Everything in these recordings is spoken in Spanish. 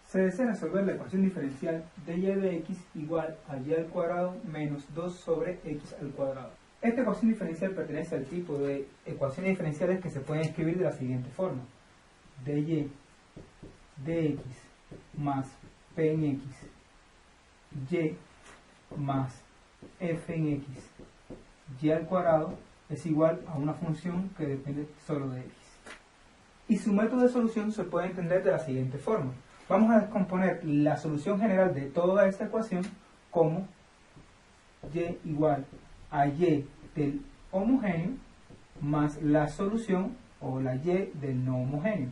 Se desea resolver la ecuación diferencial de y de x igual a y al cuadrado menos 2 sobre x al cuadrado. Esta ecuación diferencial pertenece al tipo de ecuaciones diferenciales que se pueden escribir de la siguiente forma: dy dx más p en x y más f en x y al cuadrado es igual a una función que depende solo de x. Y su método de solución se puede entender de la siguiente forma. Vamos a descomponer la solución general de toda esta ecuación como y igual a y del homogéneo más la solución o la y del no homogéneo.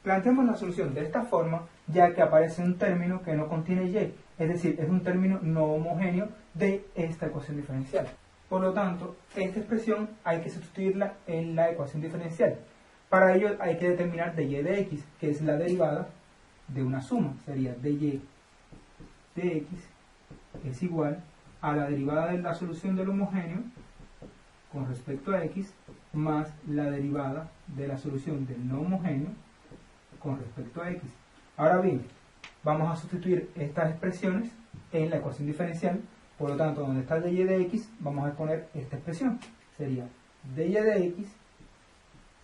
Planteamos la solución de esta forma ya que aparece un término que no contiene y, es decir, es un término no homogéneo de esta ecuación diferencial. Por lo tanto, esta expresión hay que sustituirla en la ecuación diferencial. Para ello hay que determinar dy de x, que es la derivada de una suma. Sería dy de x es igual a la derivada de la solución del homogéneo con respecto a x más la derivada de la solución del no homogéneo con respecto a x. Ahora bien, vamos a sustituir estas expresiones en la ecuación diferencial. Por lo tanto, donde está dy de x, vamos a poner esta expresión. Sería dy de x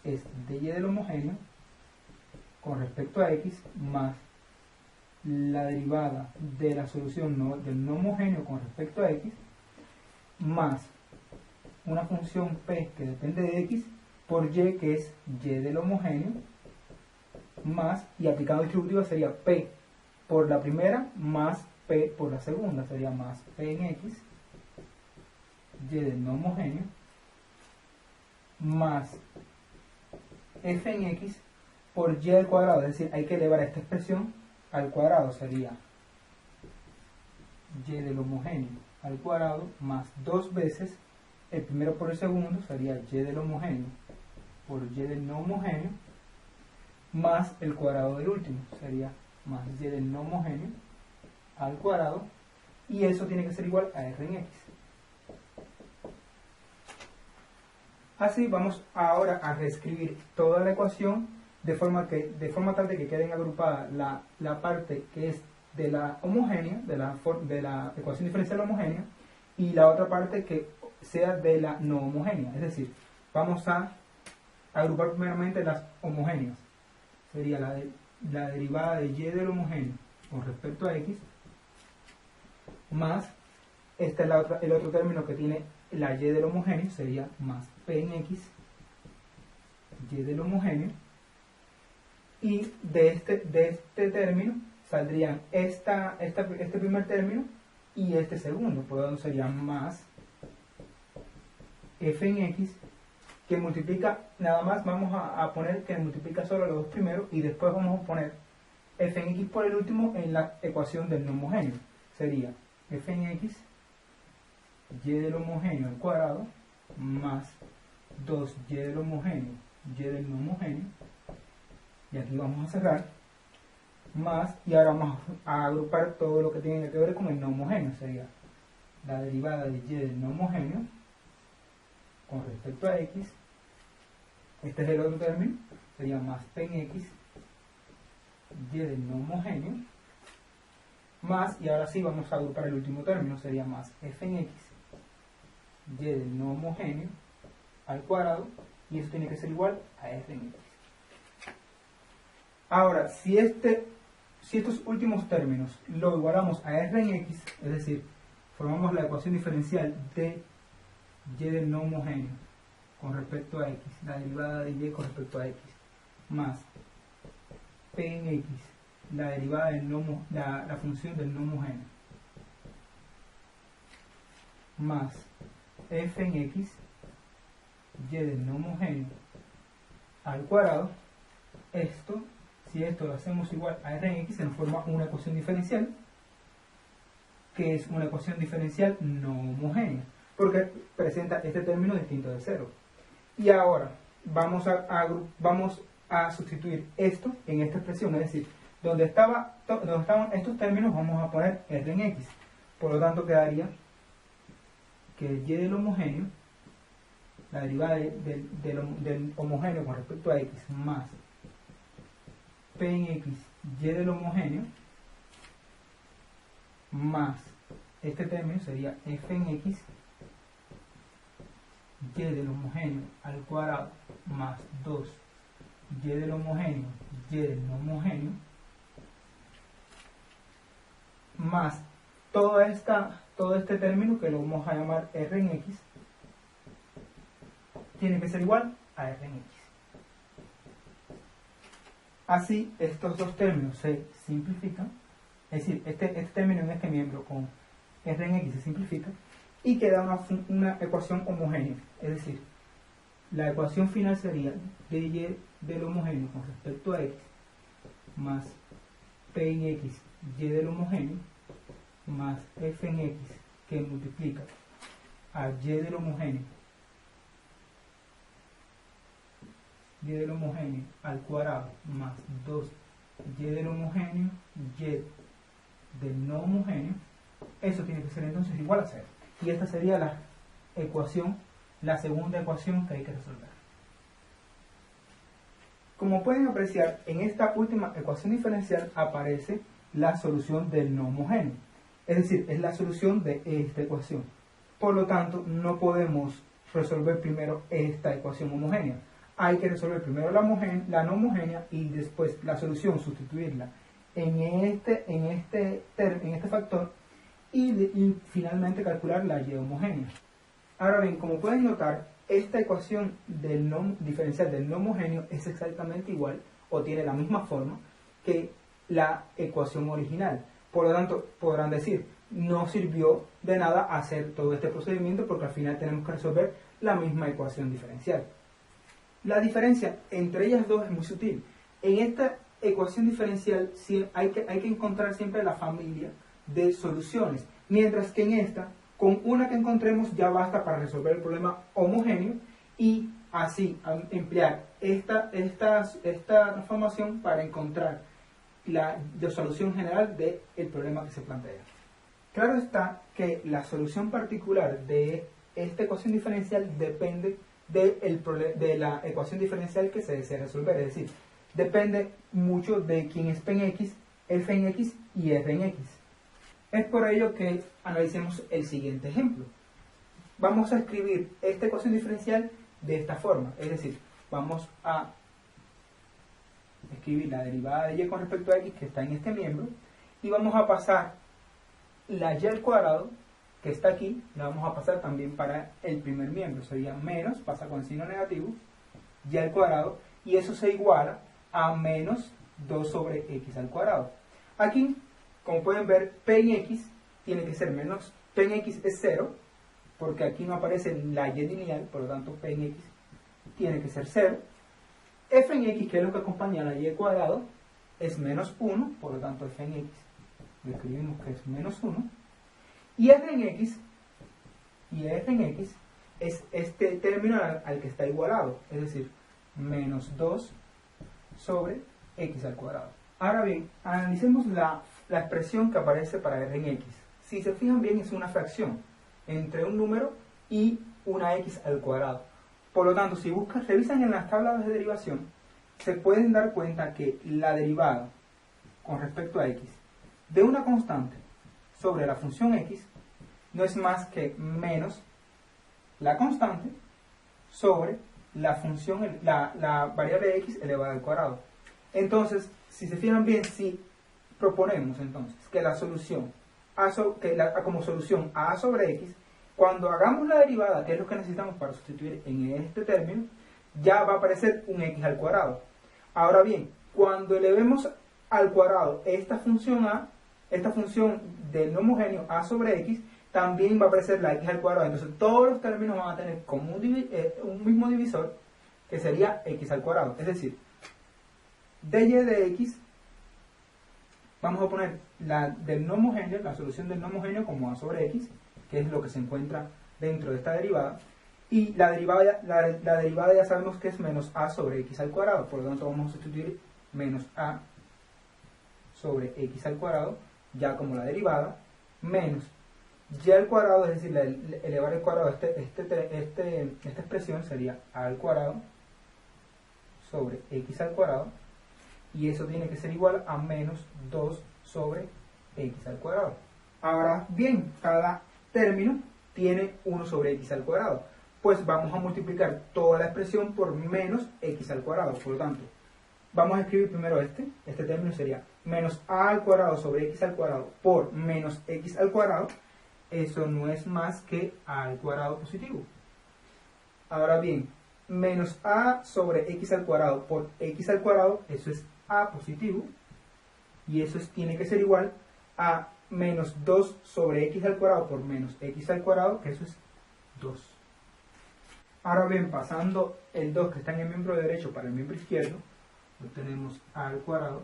es dy del homogéneo con respecto a x más la derivada de la solución del no homogéneo con respecto a x más una función p que depende de x por y, que es y del homogéneo, más, y aplicando distributiva sería p por la primera más p por la segunda, sería más p en x y del no homogéneo más f en x por y al cuadrado, es decir, hay que elevar esta expresión al cuadrado, sería y del homogéneo al cuadrado más dos veces el primero por el segundo, sería y del homogéneo por y del no homogéneo más el cuadrado del último, sería más y del no homogéneo al cuadrado, y eso tiene que ser igual a r en x. Así vamos ahora a reescribir toda la ecuación de forma tal de que queden agrupadas la parte que es de la homogénea, de la ecuación diferencial homogénea, y la otra parte que sea de la no homogénea. Es decir, vamos a agrupar primeramente las homogéneas. Sería la derivada de y del homogéneo con respecto a x, más este es el otro término que tiene la y del homogéneo, sería más p en x y del homogéneo, y de este término saldrían este primer término y este segundo, por lo tanto sería más f en x, que multiplica, nada más vamos a poner que multiplica solo los dos primeros, y después vamos a poner f en x por el último en la ecuación del no homogéneo. Sería f en x y del homogéneo al cuadrado más 2y del homogéneo y del no homogéneo, y aquí vamos a cerrar, más, y ahora vamos a agrupar todo lo que tiene que ver con el no homogéneo. Sería la derivada de y del no homogéneo con respecto a x, este es el otro término, sería más p en x y del no homogéneo, más, y ahora sí vamos a agrupar el último término, sería más f en x y del no homogéneo al cuadrado, y eso tiene que ser igual a f en x. Ahora, si estos últimos términos lo igualamos a r en x, es decir, formamos la ecuación diferencial de y del no homogéneo con respecto a x, la derivada de y con respecto a x, más p en x, la derivada del la función del no homogéneo, más f en x y del no homogéneo al cuadrado. Si esto lo hacemos igual a r en x, se nos forma una ecuación diferencial, que es una ecuación diferencial no homogénea, porque presenta este término distinto de 0. Y ahora vamos a sustituir esto en esta expresión, es decir, donde estaban estos términos vamos a poner r en x. Por lo tanto quedaría que y del homogéneo, la derivada del homogéneo con respecto a x, más p en x y del homogéneo más este término sería f en x y del homogéneo al cuadrado más 2 y del homogéneo y del no homogéneo más todo este término que lo vamos a llamar r en x tiene que ser igual a r en x. Así estos dos términos se simplifican, es decir, este término en este miembro con r en x se simplifica y queda una ecuación homogénea, es decir, la ecuación final sería dy del homogéneo con respecto a x más p en x y del homogéneo más f en x que multiplica a y del homogéneo al cuadrado más 2 y del homogéneo y del no homogéneo. Eso tiene que ser entonces igual a 0. Y esta sería la segunda ecuación que hay que resolver. Como pueden apreciar, en esta última ecuación diferencial aparece la solución del no homogéneo. Es decir, es la solución de esta ecuación. Por lo tanto, no podemos resolver primero esta ecuación homogénea. Hay que resolver primero la no homogénea y después la solución, sustituirla en este factor y finalmente calcular la y homogénea. Ahora bien, como pueden notar, esta ecuación diferencial del no homogéneo es exactamente igual o tiene la misma forma que la ecuación original. Por lo tanto, podrán decir, no sirvió de nada hacer todo este procedimiento porque al final tenemos que resolver la misma ecuación diferencial. La diferencia entre ellas dos es muy sutil. En esta ecuación diferencial hay que encontrar siempre la familia de soluciones, mientras que en esta, con una que encontremos ya basta para resolver el problema homogéneo y así emplear esta transformación para encontrar la solución general del problema que se plantea. Claro está que la solución particular de esta ecuación diferencial depende de la ecuación diferencial que se desea resolver, es decir, depende mucho de quién es P en X, F en X y R en X. Es por ello que analicemos el siguiente ejemplo. Vamos a escribir esta ecuación diferencial de esta forma, es decir, vamos a escribir la derivada de y con respecto a x que está en este miembro y vamos a pasar la y al cuadrado que está aquí, la vamos a pasar también para el primer miembro, sería menos, pasa con el signo negativo, y al cuadrado, y eso se iguala a menos 2 sobre x al cuadrado. Aquí, como pueden ver, p en x tiene que ser menos, p en x es 0, porque aquí no aparece la y lineal, por lo tanto p en x tiene que ser 0. F en x, que es lo que acompaña a la y al cuadrado, es menos 1, por lo tanto f en x lo escribimos que es menos 1. Y f en x es este término al que está igualado, es decir, menos 2 sobre x al cuadrado. Ahora bien, analicemos la expresión que aparece para r en x. Si se fijan bien, es una fracción entre un número y una x al cuadrado. Por lo tanto, si revisan en las tablas de derivación, se pueden dar cuenta que la derivada con respecto a x de una constante sobre la función x no es más que menos la constante sobre la función, la variable x elevada al cuadrado. Entonces, si se fijan bien, si proponemos entonces que la solución como solución a sobre x, cuando hagamos la derivada, que es lo que necesitamos para sustituir en este término, ya va a aparecer un x al cuadrado. Ahora bien, cuando elevemos al cuadrado esta función del no homogéneo a sobre x, también va a aparecer la x al cuadrado. Entonces todos los términos van a tener como un mismo divisor, que sería x al cuadrado. Es decir, dy de x, vamos a poner la solución del no homogéneo como a sobre x, que es lo que se encuentra dentro de esta derivada. Y la derivada ya sabemos que es menos a sobre x al cuadrado. Por lo tanto vamos a sustituir menos a sobre x al cuadrado ya como la derivada, menos y al cuadrado, es decir, elevar al cuadrado esta expresión sería a al cuadrado sobre x al cuadrado, y eso tiene que ser igual a menos 2 sobre x al cuadrado. Ahora bien, cada término tiene 1 sobre x al cuadrado, pues vamos a multiplicar toda la expresión por menos x al cuadrado. Por lo tanto, vamos a escribir primero este término sería menos a al cuadrado sobre x al cuadrado por menos x al cuadrado. Eso no es más que a al cuadrado positivo. Ahora bien, menos a sobre x al cuadrado por x al cuadrado, eso es a positivo, y eso tiene que ser igual a menos 2 sobre x al cuadrado por menos x al cuadrado, que eso es 2. Ahora bien, pasando el 2 que está en el miembro derecho para el miembro izquierdo, obtenemos a al cuadrado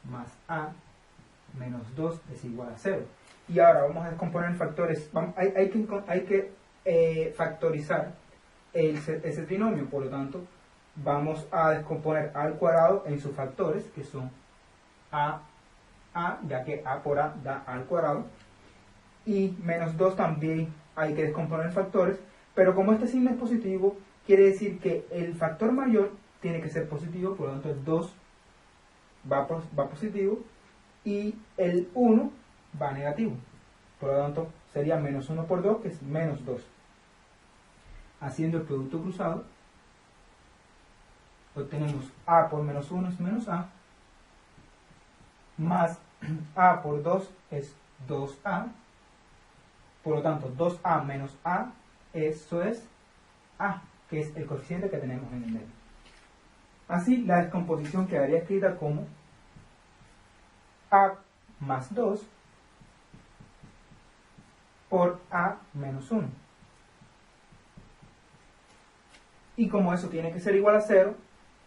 más a menos 2 es igual a 0. Y ahora vamos a descomponer factores. Hay que factorizar ese trinomio, por lo tanto, vamos a descomponer a al cuadrado en sus factores, que son a, ya que a por a da a al cuadrado, y menos 2 también hay que descomponer en factores, pero como este signo es positivo, quiere decir que el factor mayor tiene que ser positivo, por lo tanto el 2 va positivo y el 1 va negativo, por lo tanto sería menos 1 por 2, que es menos 2. Haciendo el producto cruzado, obtenemos a por menos 1 es menos a, más a por 2 es 2a, por lo tanto 2a menos a, eso es a, que es el coeficiente que tenemos en el medio. Así la descomposición quedaría escrita como a más 2 por a menos 1. Y como eso tiene que ser igual a 0,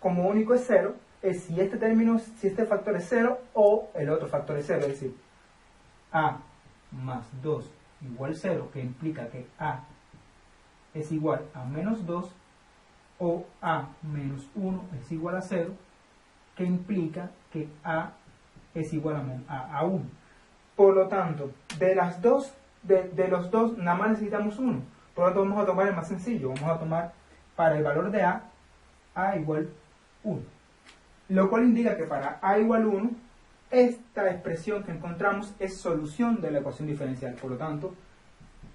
como único es 0, es si este factor es 0 o el otro factor es 0, es decir, a más 2 igual 0, que implica que a es igual a menos 2, o a menos 1 es igual a 0, que implica que a es igual a 1. Por lo tanto, de los dos nada más necesitamos 1. Por lo tanto, vamos a tomar el más sencillo. Vamos a tomar para el valor de a igual 1. Lo cual indica que para a igual 1, esta expresión que encontramos es solución de la ecuación diferencial. Por lo tanto,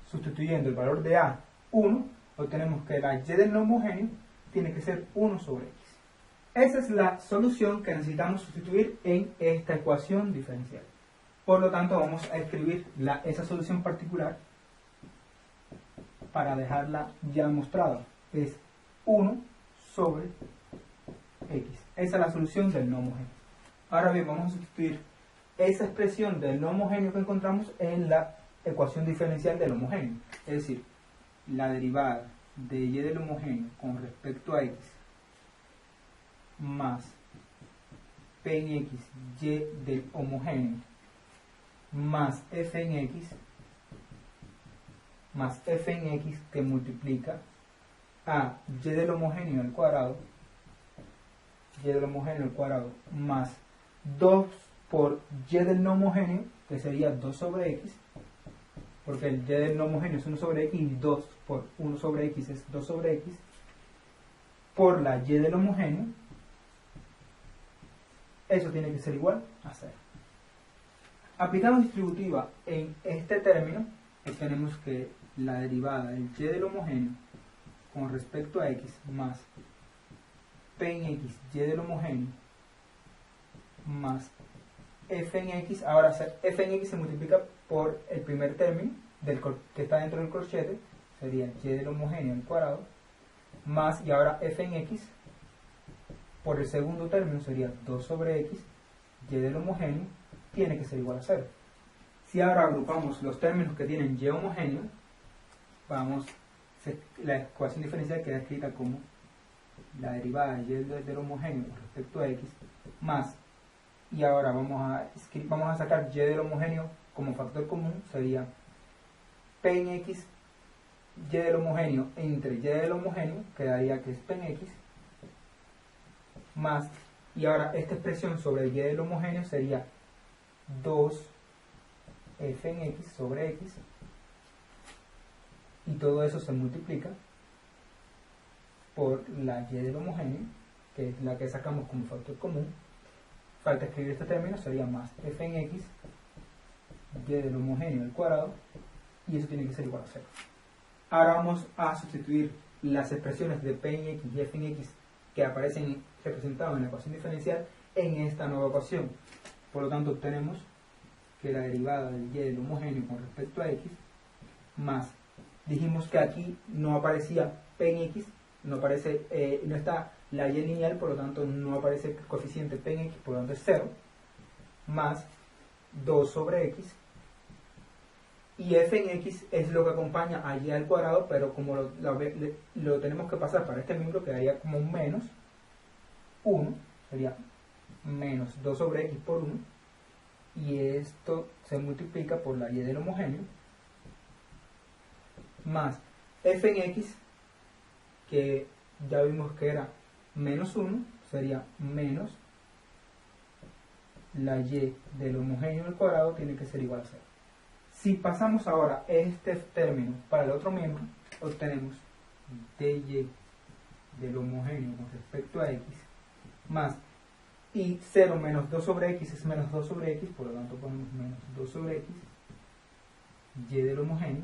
sustituyendo el valor de a 1, obtenemos que la y del no homogéneo tiene que ser 1 sobre x. Esa es la solución que necesitamos sustituir en esta ecuación diferencial. Por lo tanto, vamos a escribir esa solución particular para dejarla ya mostrada. Es 1 sobre x. Esa es la solución del no homogéneo. Ahora bien, vamos a sustituir esa expresión del no homogéneo que encontramos en la ecuación diferencial del homogéneo. Es decir, la derivada de y del homogéneo con respecto a x más p en x y del homogéneo más f en x que multiplica a y del homogéneo al cuadrado más 2 por y del no homogéneo, que sería 2 sobre x, porque el y del no homogéneo es 1 sobre x y 2 por 1 sobre x es 2 sobre x, por la y del homogéneo. Eso tiene que ser igual a 0. Aplicamos distributiva en este término, obtenemos que la derivada del y del homogéneo con respecto a x más p en x y del homogéneo más f en x, ahora f en x se multiplica por el primer término que está dentro del corchete, sería y del homogéneo al cuadrado, más, y ahora f en x por el segundo término sería 2 sobre x, y del homogéneo tiene que ser igual a 0. Si ahora agrupamos los términos que tienen y homogéneo, la ecuación diferencial queda escrita como la derivada de y del homogéneo con respecto a x, más, y ahora vamos a sacar y del homogéneo como factor común, sería p en x y del homogéneo entre y del homogéneo, quedaría que es p en x, más, y ahora esta expresión sobre y del homogéneo sería 2 f en x sobre x, y todo eso se multiplica por la y del homogéneo, que es la que sacamos como factor común, falta escribir este término, sería más f en x, y del homogéneo al cuadrado, y eso tiene que ser igual a 0. Ahora vamos a sustituir las expresiones de p en x y f en x que aparecen representadas en la ecuación diferencial en esta nueva ecuación. Por lo tanto, obtenemos que la derivada del y del homogéneo con respecto a x, más, dijimos que aquí no aparecía p en x, no está la y lineal, por lo tanto no aparece el coeficiente p en x, por lo tanto es 0, más 2 sobre x, y f en x es lo que acompaña a y al cuadrado, pero como lo tenemos que pasar para este miembro, quedaría como un menos 1, sería menos 2 sobre x por 1, y esto se multiplica por la y del homogéneo, más f en x, que ya vimos que era menos 1, sería menos la y del homogéneo al cuadrado, tiene que ser igual a 0. Si pasamos ahora este término para el otro miembro, obtenemos dy del homogéneo con respecto a x, más, y 0 menos 2 sobre x es menos 2 sobre x, por lo tanto ponemos menos 2 sobre x, y del homogéneo,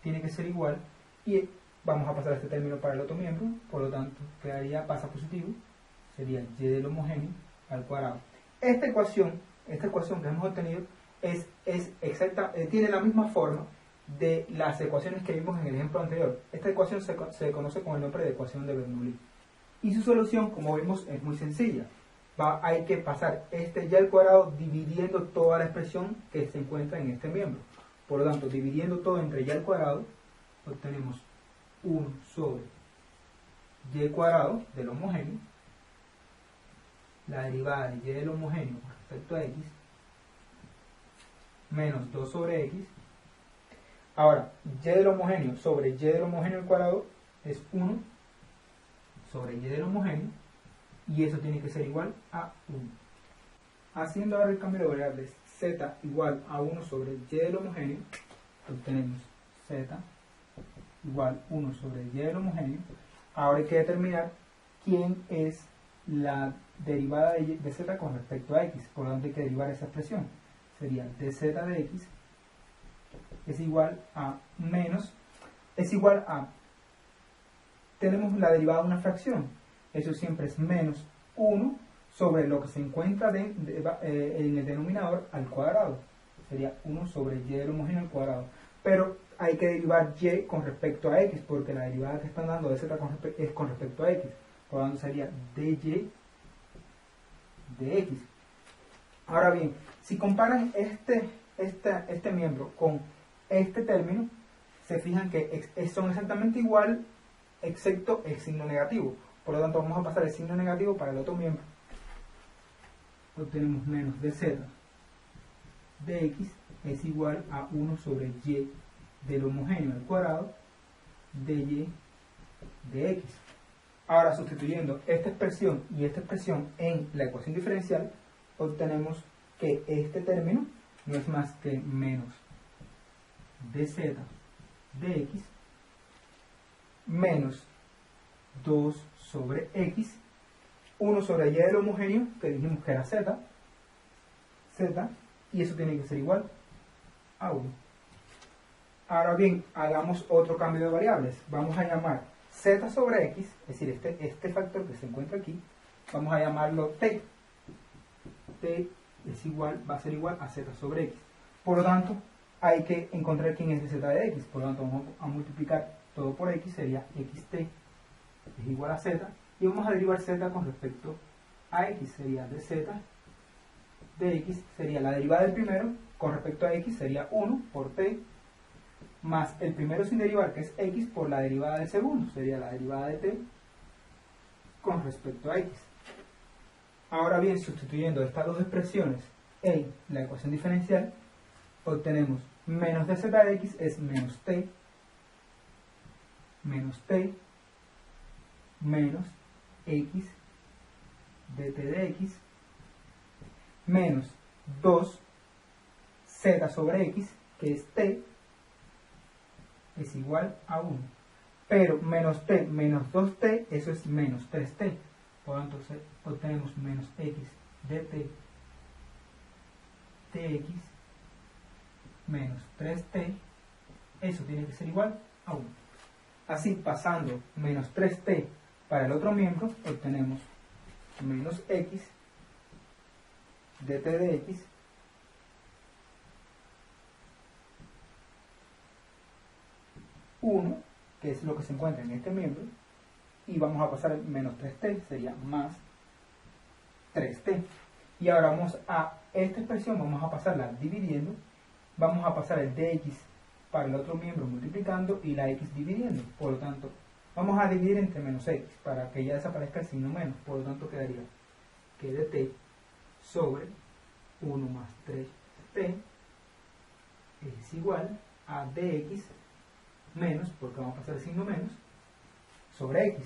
tiene que ser igual, y vamos a pasar este término para el otro miembro, por lo tanto quedaría, pasa positivo, sería y del homogéneo al cuadrado. Esta ecuación que hemos obtenido es exacta, tiene la misma forma de las ecuaciones que vimos en el ejemplo anterior. Esta ecuación se conoce con el nombre de ecuación de Bernoulli. Y su solución, como vimos, es muy sencilla. Hay que pasar este y al cuadrado dividiendo toda la expresión que se encuentra en este miembro. Por lo tanto, dividiendo todo entre y al cuadrado, obtenemos 1 sobre y cuadrado del homogéneo, la derivada de y del homogéneo con respecto a x, menos 2 sobre x. Ahora, y del homogéneo sobre y del homogéneo al cuadrado es 1 sobre y del homogéneo, y eso tiene que ser igual a 1. Haciendo ahora el cambio de variables z igual a 1 sobre y del homogéneo, obtenemos z igual 1 sobre y del homogéneo. Ahora hay que determinar quién es la derivada de z con respecto a x, por lo tanto hay que derivar esa expresión. Sería dz de x es igual a menos, tenemos la derivada de una fracción, eso siempre es menos 1 sobre lo que se encuentra en el denominador al cuadrado, sería 1 sobre y del homogéneo al cuadrado, pero hay que derivar y con respecto a x, porque la derivada que están dando de z es con respecto a x, por lo tanto sería dy de x. Ahora bien, si comparan este miembro con este término, se fijan que son exactamente igual, excepto el signo negativo. Por lo tanto, vamos a pasar el signo negativo para el otro miembro. Obtenemos menos dz de x es igual a 1 sobre y del homogéneo al cuadrado de y de x. Ahora, sustituyendo esta expresión y esta expresión en la ecuación diferencial, obtenemos que este término no es más que menos dz de x menos 2 sobre x, 1 sobre y del homogéneo, que dijimos que era z, y eso tiene que ser igual a 1. Ahora bien, hagamos otro cambio de variables. Vamos a llamar z sobre x, es decir, este factor que se encuentra aquí, vamos a llamarlo t. T va a ser igual a z sobre x. Por lo tanto, hay que encontrar quién es dz de x. Por lo tanto, vamos a multiplicar todo por x, sería xt es igual a z, y vamos a derivar z con respecto a x, sería dz de x, sería la derivada del primero con respecto a x, sería 1 por t, más el primero sin derivar, que es x, por la derivada del segundo, sería la derivada de t con respecto a x. Ahora bien, sustituyendo estas dos expresiones en la ecuación diferencial, obtenemos menos dz de x es menos t menos x dt de x menos 2 z sobre x, que es t, es igual a 1. Pero menos t menos 2t, eso es menos 3t. Por lo tanto, obtenemos menos x de t dx menos 3t, eso tiene que ser igual a 1. Así, pasando menos 3t para el otro miembro, obtenemos menos x de t de x uno, que es lo que se encuentra en este miembro, y vamos a pasar el menos 3t, sería más 3t. Y ahora vamos a esta expresión, vamos a pasarla dividiendo, vamos a pasar el dx para el otro miembro multiplicando y la x dividiendo. Por lo tanto, vamos a dividir entre menos x para que ya desaparezca el signo menos. Por lo tanto, quedaría que dt sobre 1 más 3t es igual a dx menos, porque vamos a pasar el signo menos, sobre x.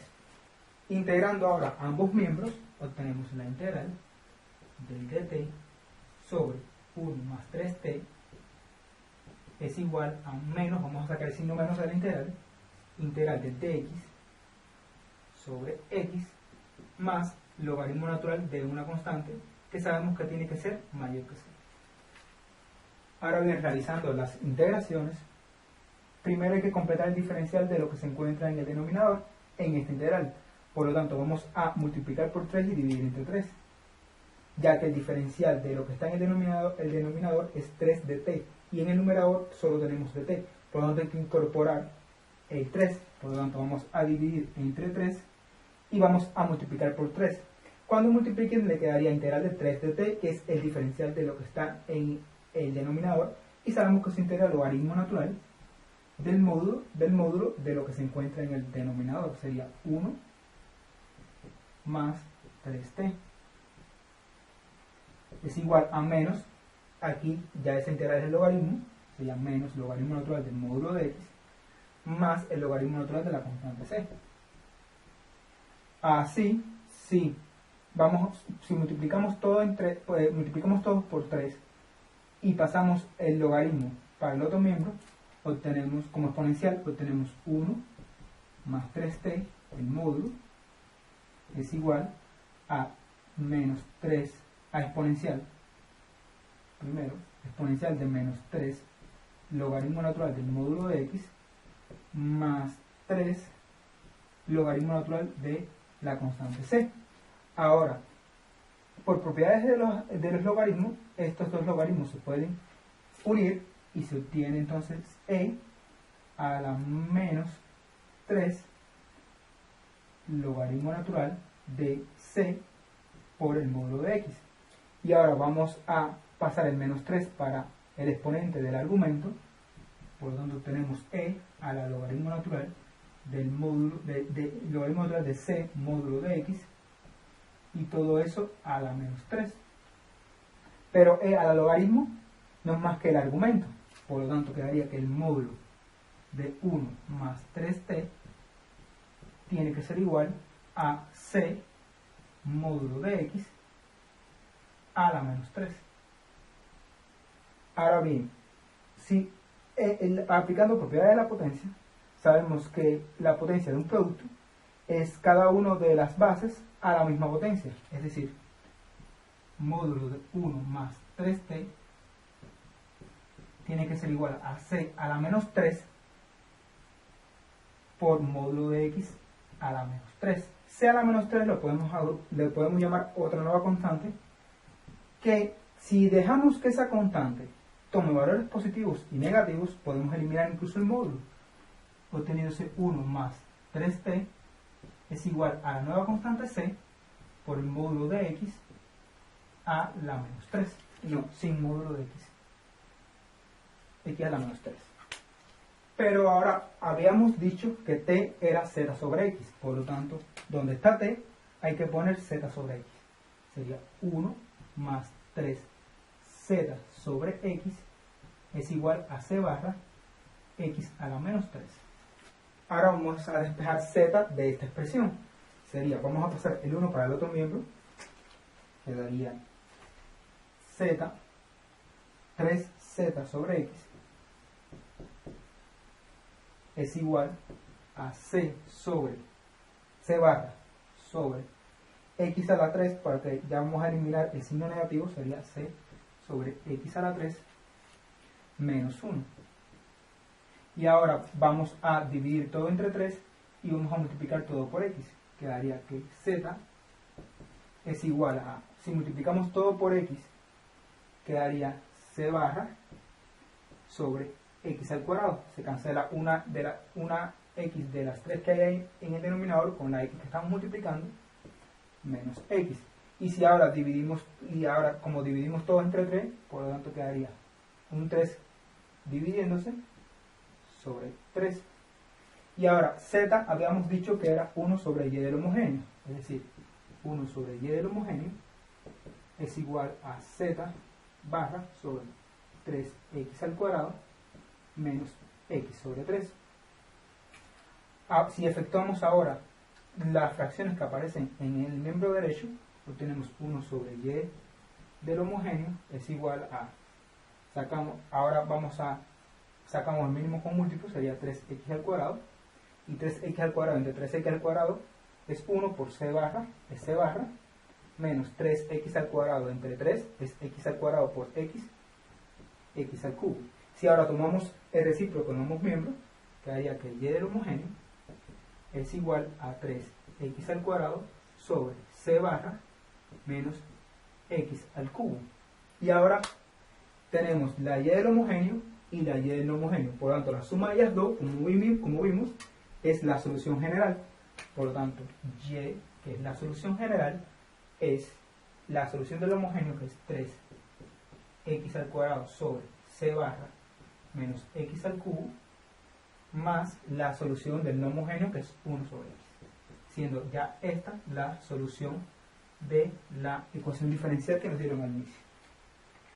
Integrando ahora ambos miembros, obtenemos la integral del dt sobre 1 más 3t es igual a menos, vamos a sacar el signo menos de la integral de dx sobre x más logaritmo natural de una constante que sabemos que tiene que ser mayor que 0. Ahora bien, realizando las integraciones, primero hay que completar el diferencial de lo que se encuentra en el denominador en esta integral. Por lo tanto, vamos a multiplicar por 3 y dividir entre 3, ya que el diferencial de lo que está en el denominador es 3 de t, y en el numerador solo tenemos de t. Por lo tanto, hay que incorporar el 3. Por lo tanto, vamos a dividir entre 3 y vamos a multiplicar por 3. Cuando multipliquen, le quedaría integral de 3 de t, que es el diferencial de lo que está en el denominador, y sabemos que se integra el logaritmo natural del módulo de lo que se encuentra en el denominador. Sería 1 más 3t es igual a menos, aquí ya esa integral es el logaritmo, sería menos logaritmo natural del módulo de x más el logaritmo natural de la constante c. Así, si multiplicamos todo multiplicamos todos por 3 y pasamos el logaritmo para el otro miembro, obtenemos como exponencial, obtenemos 1 más 3t, el módulo, es igual a menos 3 a exponencial, primero, exponencial de menos 3 logaritmo natural del módulo de x más 3 logaritmo natural de la constante c. Ahora, por propiedades de los logaritmos, estos dos logaritmos se pueden unir y se obtiene entonces e a la menos 3 logaritmo natural de c por el módulo de x. Y ahora vamos a pasar el menos 3 para el exponente del argumento. Por lo tanto, tenemos e a la logaritmo natural del módulo logaritmo natural de c módulo de x, y todo eso a la menos 3. Pero e a la logaritmo no es más que el argumento. Por lo tanto, quedaría que el módulo de 1 más 3t tiene que ser igual a c módulo de x a la menos 3. Ahora bien, si aplicando propiedades de la potencia, sabemos que la potencia de un producto es cada una de las bases a la misma potencia, es decir, módulo de 1 más 3t tiene que ser igual a c a la menos 3 por módulo de x a la menos 3. C a la menos 3 le podemos llamar otra nueva constante, que si dejamos que esa constante tome valores positivos y negativos, podemos eliminar incluso el módulo, obteniéndose 1 más 3t es igual a la nueva constante c por el módulo de x a la menos 3. No, sin módulo de x a la menos 3. Pero ahora habíamos dicho que t era z sobre x, por lo tanto, donde está t hay que poner z sobre x. Sería 1 más 3z sobre x es igual a c barra x a la menos 3. Ahora vamos a despejar z de esta expresión. Sería, vamos a pasar el 1 para el otro miembro, quedaría z, 3z sobre x es igual a c barra sobre x a la 3, para que ya vamos a eliminar el signo negativo, sería c sobre x a la 3 menos 1. Y ahora vamos a dividir todo entre 3 y vamos a multiplicar todo por x. Quedaría que z es igual a, si multiplicamos todo por x, quedaría c barra sobre x al cuadrado. Se cancela una x de las 3 que hay ahí en el denominador con la x que estamos multiplicando, menos x. Y si ahora dividimos, como dividimos todo entre 3, por lo tanto quedaría un 3 dividiéndose sobre 3. Y ahora z habíamos dicho que era 1 sobre y del homogéneo, es decir, 1 sobre y del homogéneo es igual a z barra sobre 3x al cuadrado menos x sobre 3. Si efectuamos ahora las fracciones que aparecen en el miembro derecho, obtenemos 1 sobre y del homogéneo es igual a, sacamos el mínimo con múltiplo, sería 3x al cuadrado, y 3x al cuadrado entre 3x al cuadrado es 1 por c barra, es c barra, menos 3x al cuadrado entre 3 es x al cuadrado por x al cubo. Si ahora tomamos el recíproco en ambos miembros, quedaría que y del homogéneo es igual a 3x al cuadrado sobre c barra menos x al cubo. Y ahora tenemos la y del homogéneo y la y del no homogéneo. Por lo tanto, la suma de ellas dos, como vimos, es la solución general. Por lo tanto, y, que es la solución general, es la solución del homogéneo, que es 3x al cuadrado sobre c barra menos x al cubo, más la solución del no homogéneo, que es 1 sobre x, siendo ya esta la solución de la ecuación diferencial que nos dieron al inicio.